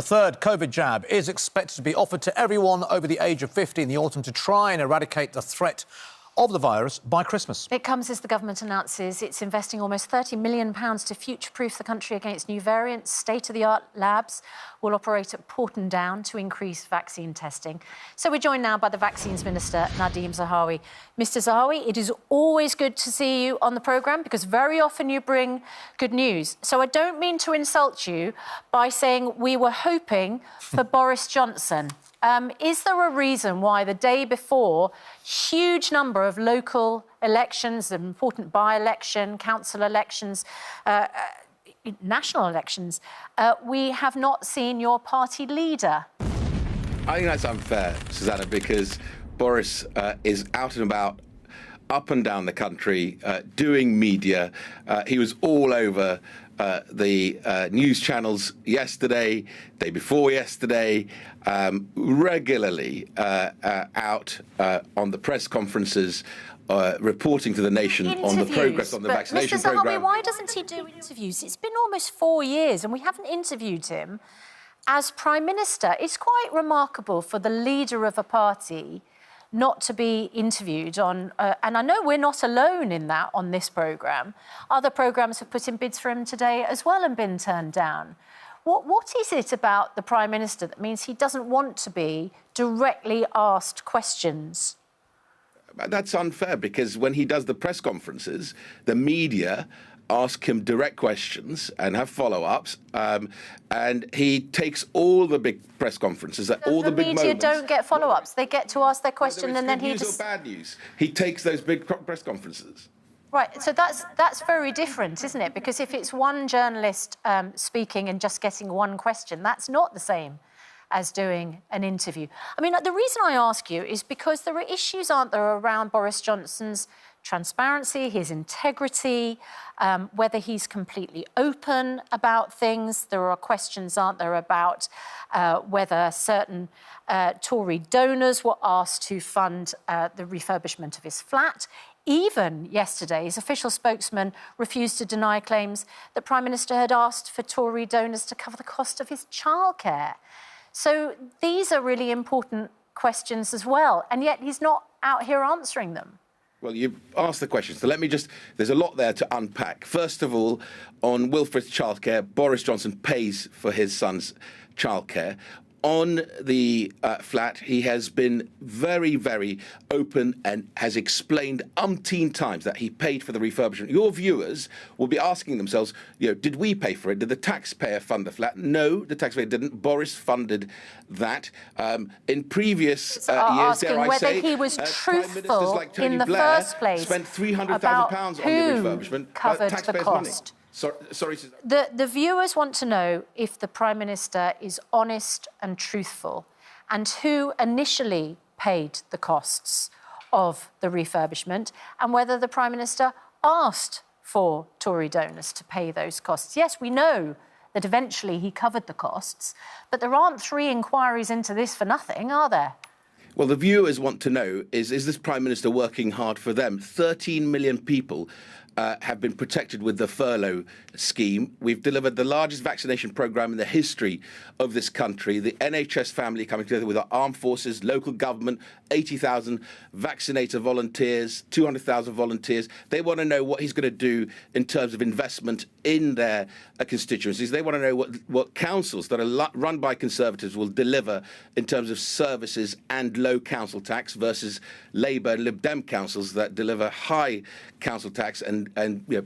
third COVID jab is expected to be offered to everyone over the age of 50 in the autumn to try and eradicate the threat of the virus by Christmas. It comes as the government announces it's investing almost £30 million to future-proof the country against new variants. State-of-the-art labs will operate at Porton Down to increase vaccine testing. So we're joined now by the Vaccines Minister, Nadhim Zahawi. Mr Zahawi, it is always good to see you on the programme because very often you bring good news. So I don't mean to insult you by saying we were hoping for Boris Johnson. Is there a reason why the day before huge number of local elections, important by-election, council elections, national elections, we have not seen your party leader? I think that's unfair, Susanna, because Boris is out and about, up and down the country, doing media. He was all over the news channels yesterday, day before yesterday, regularly out on the press conferences, reporting to the nation on the progress on the vaccination programme. Mr Zahawi, why doesn't he do interviews? It's been almost 4 years and we haven't interviewed him as Prime Minister. It's quite remarkable for the leader of a party not to be interviewed on, and I know we're not alone in that on this programme. Other programmes have put in bids for him today as well and been turned down. What is it about the Prime Minister that means he doesn't want to be directly asked questions? That's unfair because when he does the press conferences, the media ask him direct questions and have follow-ups, and he takes all the big press conferences at all the big moments. The media don't get follow-ups. They get to ask their question and then he just... Good news or bad news? He takes those big press conferences. Right, so that's very different, isn't it? Because if it's one journalist speaking and just getting one question, that's not the same as doing an interview. I mean, the reason I ask you is because there are issues, aren't there, around Boris Johnson's transparency, his integrity, whether he's completely open about things. There are questions, aren't there, about whether certain Tory donors were asked to fund the refurbishment of his flat. Even yesterday, his official spokesman refused to deny claims that Prime Minister had asked for Tory donors to cover the cost of his childcare. So these are really important questions as well, and yet he's not out here answering them. Well, you've asked the question, so let me just... There's a lot there to unpack. First of all, on Wilfred's childcare, Boris Johnson pays for his son's childcare. On the flat, he has been very, very open and has explained umpteen times that he paid for the refurbishment. Your viewers will be asking themselves, you know, did we pay for it? Did the taxpayer fund the flat? No, the taxpayer didn't. Boris funded that. In previous years, asking whether he was truthful like Tony in the Blair first place spent £300,000 about on the who refurbishment. covered the Taxpayers' cost. money. Sorry. The viewers want to know if the Prime Minister is honest and truthful and who initially paid the costs of the refurbishment and whether the Prime Minister asked for Tory donors to pay those costs. Yes, we know that eventually he covered the costs, but there aren't 3 inquiries into this for nothing, are there? Well, the viewers want to know, is this Prime Minister working hard for them? 13 million people have been protected with the furlough scheme. We've delivered the largest vaccination programme in the history of this country. The NHS family coming together with our armed forces, local government, 80,000 vaccinator volunteers, 200,000 volunteers. They want to know what he's going to do in terms of investment in their constituencies. They want to know what councils that are run by Conservatives will deliver in terms of services and low council tax versus Labour and Lib Dem councils that deliver high council tax and you know,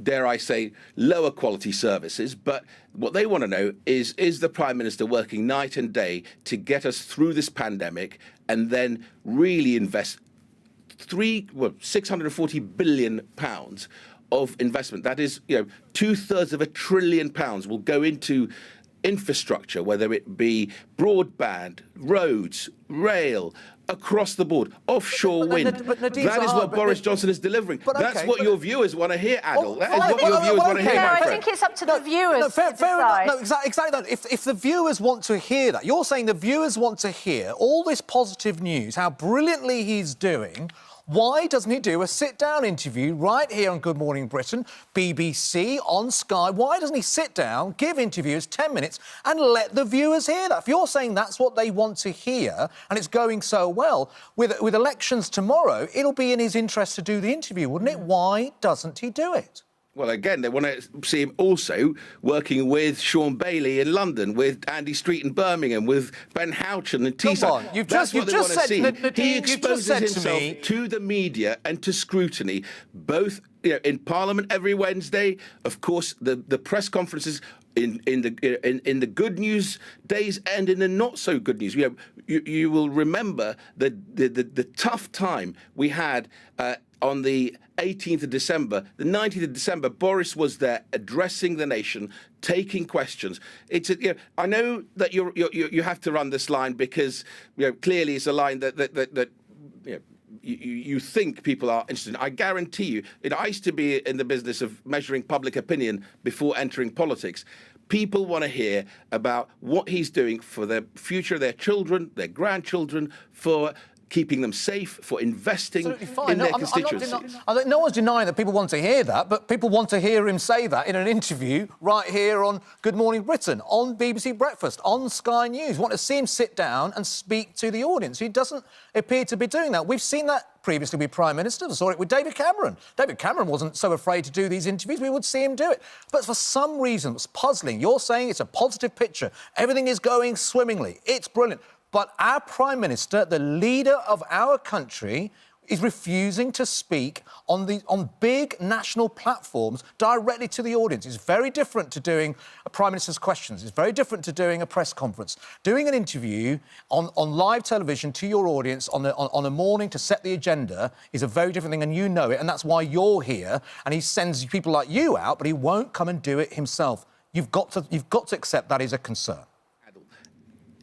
dare I say, lower quality services. But what they want to know is the Prime Minister working night and day to get us through this pandemic and then really invest £640 billion of investment. That is, you know, 2/3 of £1 trillion will go into infrastructure, whether it be broadband, roads, rail, across the board, offshore wind. That is what Boris Johnson is delivering. That's what your viewers want to hear, Adil. That is what your viewers want to hear, my friend. I think it's up to the viewers to decide. No, exactly that. If the viewers want to hear that, you're saying the viewers want to hear all this positive news, how brilliantly he's doing, Why doesn't he do a sit-down interview right here on Good Morning Britain, BBC, on Sky? Why doesn't he sit down, give interviewers 10 minutes and let the viewers hear that? If you're saying that's what they want to hear and it's going so well, with elections tomorrow, it'll be in his interest to do the interview, wouldn't it? Why doesn't he do it? Well, again, they want to see him also working with Sean Bailey in London, with Andy Street in Birmingham, with Ben Houchen in Teesside. Come on, you've just said He exposes himself to the media and to scrutiny, both in Parliament every Wednesday. Of course, the press conferences in the good news days and in the not so good news. You will remember the tough time we had on the 18th of December, the 19th of December. Boris was there addressing the nation, taking questions. I know that you have to run this line because clearly it's a line that you think people are interested in. I guarantee you, I used to be in the business of measuring public opinion before entering politics. People want to hear about what he's doing for the future of their children, their grandchildren, for keeping them safe, for investing in their constituency. No one's denying that people want to hear that, but people want to hear him say that in an interview right here on Good Morning Britain, on BBC Breakfast, on Sky News. Want to see him sit down and speak to the audience. He doesn't appear to be doing that. We've seen that previously with Prime Ministers. I saw it with David Cameron. David Cameron wasn't so afraid to do these interviews. We would see him do it. But for some reason, it's puzzling. You're saying it's a positive picture. Everything is going swimmingly. It's brilliant. But our Prime Minister, the leader of our country, is refusing to speak on big national platforms directly to the audience. It's very different to doing a Prime Minister's questions. It's very different to doing a press conference. Doing an interview on live television to your audience on a morning to set the agenda is a very different thing, and you know it, and that's why you're here. And he sends people like you out, but he won't come and do it himself. You've got to accept that is a concern.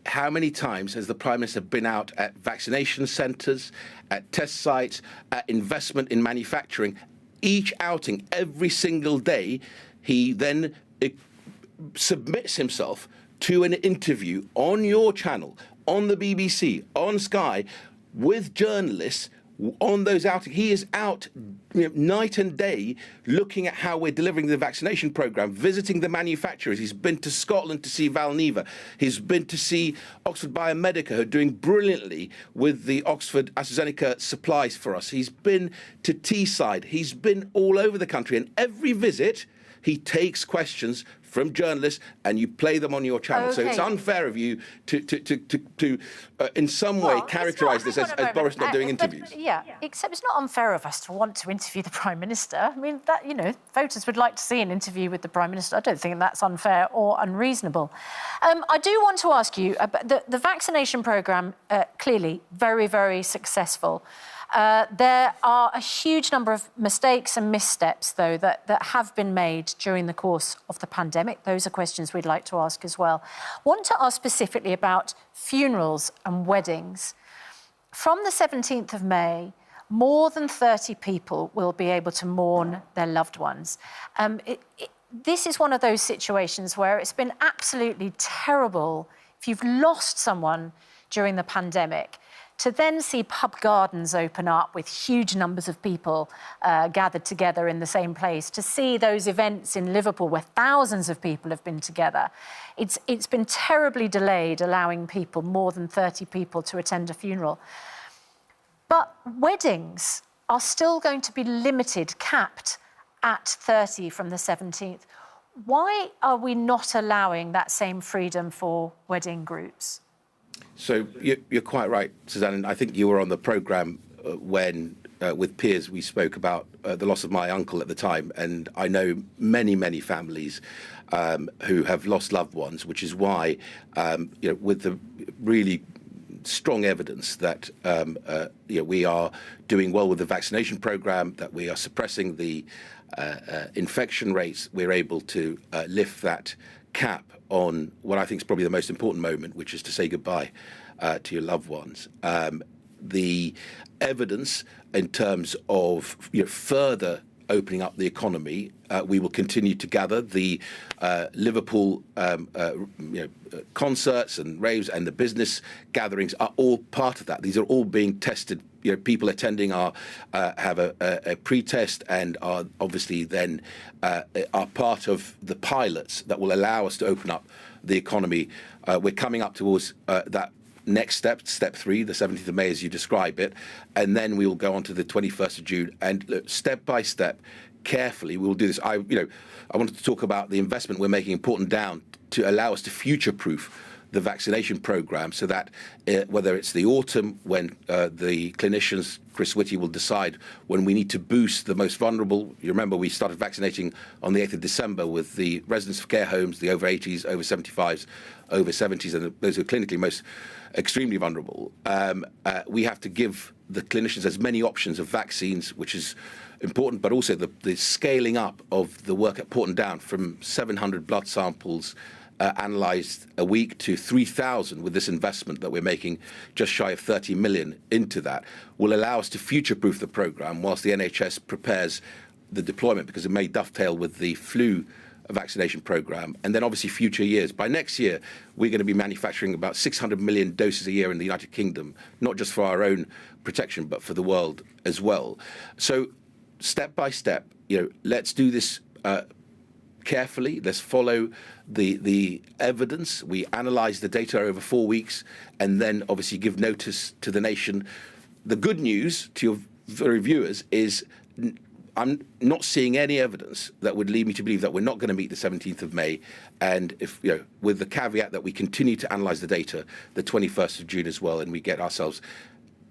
How many times has the Prime Minister been out at vaccination centres, at test sites, at investment in manufacturing? Each outing, every single day, he then submits himself to an interview on your channel, on the BBC, on Sky, with journalists on those outings. He is out night and day looking at how we're delivering the vaccination programme, visiting the manufacturers. He's been to Scotland to see Valneva. He's been to see Oxford Biomedica, who are doing brilliantly with the Oxford AstraZeneca supplies for us. He's been to Teesside. He's been all over the country. And every visit, he takes questions from journalists and you play them on your channel. Okay. So it's unfair of you to in some way characterise this as Boris not doing interviews. Yeah, except it's not unfair of us to want to interview the Prime Minister. I mean, voters would like to see an interview with the Prime Minister. I don't think that's unfair or unreasonable. I do want to ask you, the vaccination programme, clearly very, very successful. There are a huge number of mistakes and missteps, though, that have been made during the course of the pandemic. Those are questions we'd like to ask as well. Want to ask specifically about funerals and weddings. From the 17th of May, more than 30 people will be able to mourn their loved ones. This is one of those situations where it's been absolutely terrible if you've lost someone during the pandemic, to then see pub gardens open up with huge numbers of people gathered together in the same place, to see those events in Liverpool where thousands of people have been together. It's been terribly delayed, allowing people, more than 30 people, to attend a funeral. But weddings are still going to be limited, capped at 30 from the 17th. Why are we not allowing that same freedom for wedding groups? So you're quite right, Susanna. I think you were on the programme when, with peers, we spoke about the loss of my uncle at the time, and I know many, many families who have lost loved ones, which is why, with the really strong evidence that we are doing well with the vaccination programme, that we are suppressing the infection rates, we're able to lift that cap on what I think is probably the most important moment, which is to say goodbye to your loved ones. The evidence in terms of further opening up the economy, we will continue to gather. The Liverpool concerts and raves and the business gatherings are all part of that. These are all being tested people attending have a pre-test and are obviously then are part of the pilots that will allow us to open up the economy. We're coming up towards that next step, step 3, the 17th of May, as you describe it, and then we will go on to the 21st of June. And look, step by step, carefully, we will do this. I wanted to talk about the investment we're making in Porton Down to allow us to future-proof the vaccination program, so that whether it's the autumn when the clinicians, Chris Whitty, will decide when we need to boost the most vulnerable. You remember we started vaccinating on the 8th of December with the residents of care homes, the over 80s, over 75s, over 70s, and those who are clinically most extremely vulnerable. We have to give the clinicians as many options of vaccines, which is important, but also the scaling up of the work at Porton Down from 700 blood samples analysed a week to 3,000 with this investment that we're making, just shy of 30 million into that, will allow us to future-proof the programme whilst the NHS prepares the deployment, because it may dovetail with the flu vaccination programme, and then obviously future years. By next year, we're going to be manufacturing about 600 million doses a year in the United Kingdom, not just for our own protection, but for the world as well. So step by step, let's do this carefully. Let's follow the evidence. We analyse the data over 4 weeks and then obviously give notice to the nation. The good news to your very viewers is I'm not seeing any evidence that would lead me to believe that we're not going to meet the 17th of May. And if with the caveat that we continue to analyse the data, the 21st of June as well, and we get ourselves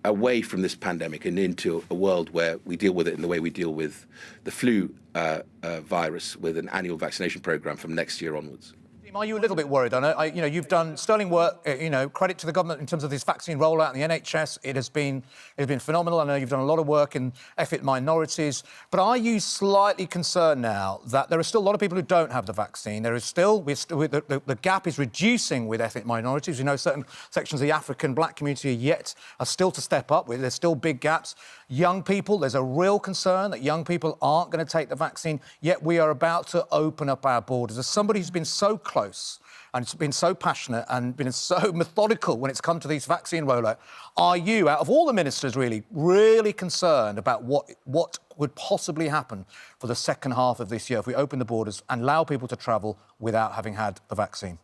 away from this pandemic and into a world where we deal with it in the way we deal with the flu virus, with an annual vaccination programme from next year onwards. Are you a little bit worried? I know, you've done sterling work. Credit to the government in terms of this vaccine rollout in the NHS. It has been phenomenal. I know you've done a lot of work in ethnic minorities. But are you slightly concerned now that there are still a lot of people who don't have the vaccine? There is still the gap is reducing with ethnic minorities. Certain sections of the African black community are still to step up. There's still big gaps. Young people, there's a real concern that young people aren't going to take the vaccine. Yet we are about to open up our borders. As somebody who's been so close and it's been so passionate and been so methodical when it's come to these vaccine rollout, are you, out of all the ministers, really concerned about what would possibly happen for the second half of this year if we open the borders and allow people to travel without having had the vaccine?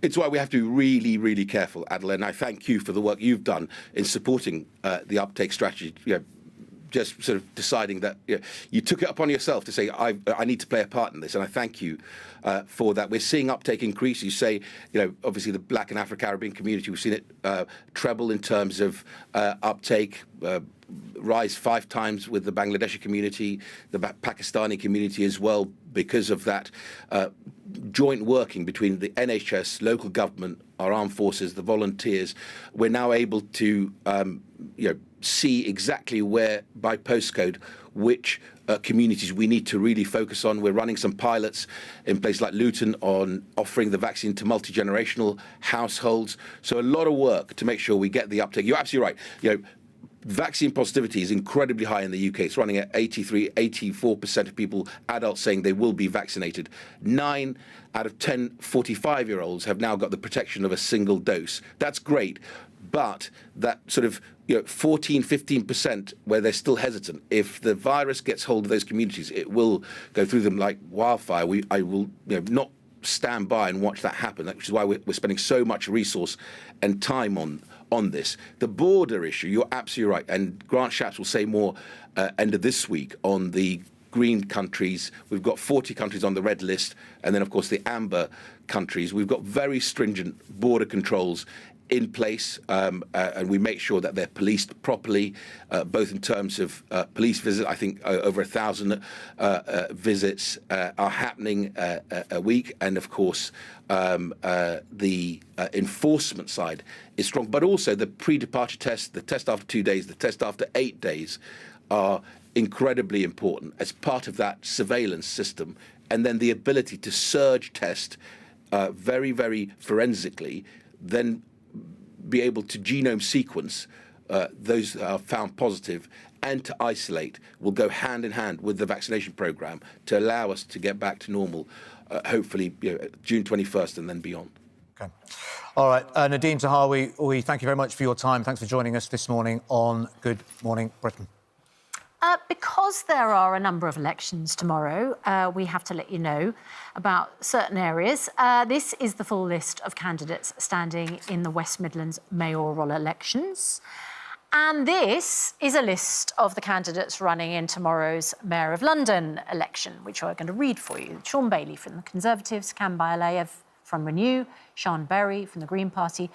It's why we have to be really, really careful, Adil, and I thank you for the work you've done in supporting the uptake strategy. Just sort of deciding that you took it upon yourself to say, I need to play a part in this, and I thank you for that. We're seeing uptake increase. You say, obviously the Black and Afro-Caribbean community, we've seen it treble in terms of uptake, rise 5 times with the Bangladeshi community, the Pakistani community as well, because of that joint working between the NHS, local government, our armed forces, the volunteers. We're now able to see exactly where, by postcode, which communities we need to really focus on. We're running some pilots in places like Luton on offering the vaccine to multi-generational households. So a lot of work to make sure we get the uptake. You're absolutely right. Vaccine positivity is incredibly high in the UK. It's running at 83, 84% of people, adults, saying they will be vaccinated. 9 out of 10 45-year-olds have now got the protection of a single dose. That's great, but that sort of 14, 15% where they're still hesitant. If the virus gets hold of those communities, it will go through them like wildfire. I will not stand by and watch that happen, which is why we're spending so much resource and time on this. The border issue, you're absolutely right, and Grant Shapps will say more end of this week on the green countries. We've got 40 countries on the red list, and then, of course, the amber countries. We've got very stringent border controls in place, and we make sure that they're policed properly, both in terms of police visits. I think over 1,000 visits are happening a week, and of course the enforcement side is strong, but also the pre-departure test, the test after 2 days, the test after 8 days are incredibly important as part of that surveillance system, and then the ability to surge test very, very forensically, then be able to genome sequence those that are found positive and to isolate will go hand in hand with the vaccination program to allow us to get back to normal, hopefully June 21st and then beyond. OK. All right, Nadhim Zahawi, we thank you very much for your time. Thanks for joining us this morning on Good Morning Britain. Because there are a number of elections tomorrow, we have to let you know about certain areas. This is the full list of candidates standing in the West Midlands mayoral elections. And this is a list of the candidates running in tomorrow's Mayor of London election, which I'm going to read for you. Sean Bailey from the Conservatives, Cam Baalayev from Renew, Sean Berry from the Green Party,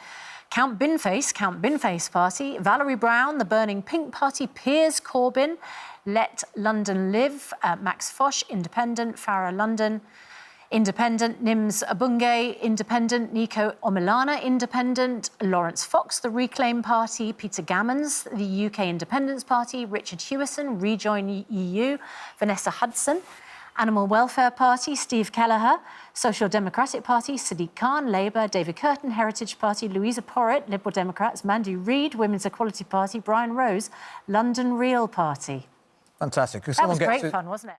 Count Binface Party, Valerie Brown, the Burning Pink Party, Piers Corbyn, Let London Live, Max Fosh, Independent, Farah London, Independent, Nims Abunge, Independent, Nico Omilana, Independent, Lawrence Fox, the Reclaim Party, Peter Gammons, the UK Independence Party, Richard Hewison, Rejoin EU, Vanessa Hudson, Animal Welfare Party, Steve Kelleher, Social Democratic Party, Sadiq Khan, Labour, David Curtin, Heritage Party, Louisa Porritt, Liberal Democrats, Mandy Reid, Women's Equality Party, Brian Rose, London Real Party. Fantastic. That was great fun, wasn't it?